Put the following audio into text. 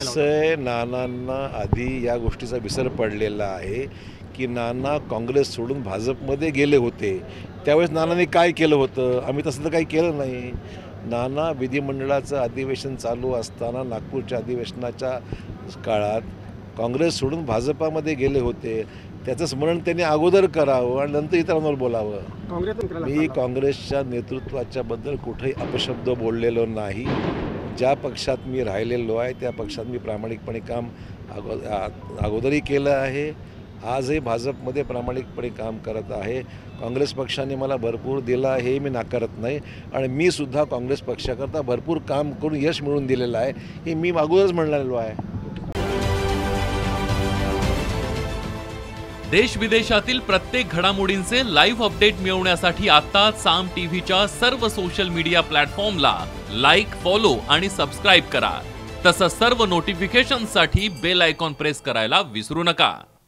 नानांना आधी या गोष्टीचा विसर पडलेला आहे की नाना काँग्रेस सोडून भाजपमध्ये गेले होते. त्यावेळेस नानांनी काय केलं होतं? आम्ही तसं तर काही केलं नाही. नाना विधिमंडळाचं अधिवेशन चालू असताना नागपूरच्या अधिवेशनाच्या काळात काँग्रेस सोडून भाजपामध्ये गेले होते. त्याचं स्मरण त्यांनी अगोदर करावं आणि नंतर इतरांवर बोलावं. मी काँग्रेसच्या नेतृत्वाच्याबद्दल कुठेही अपशब्द बोललेलो नाही. ज्या पक्षात मी राहिलेलो आहे त्या पक्षात मी प्रामाणिकपणे काम अगोदरही केलं आहे. आजही भाजपमध्ये प्रामाणिकपणे काम करत आहे. काँग्रेस पक्षाने मला भरपूर दिलं आहे हे मी नाकारत नाही आणि मी सुद्धा काँग्रेस पक्षाकरता भरपूर काम करून यश मिळवून दिलेलं आहे हे मी अगोदरच म्हणलेलो आहे. देश विदेशातील प्रत्येक घडामोडींचे लाईव्ह अपडेट मिळवण्यासाठी आता साम टीव्हीच्या सर्व सोशल मीडिया प्लॅटफॉर्मला लाईक, फॉलो आणि सबस्क्राईब करा. तसंच सर्व नोटिफिकेशनसाठी बेल आयकॉन प्रेस करायला विसरू नका.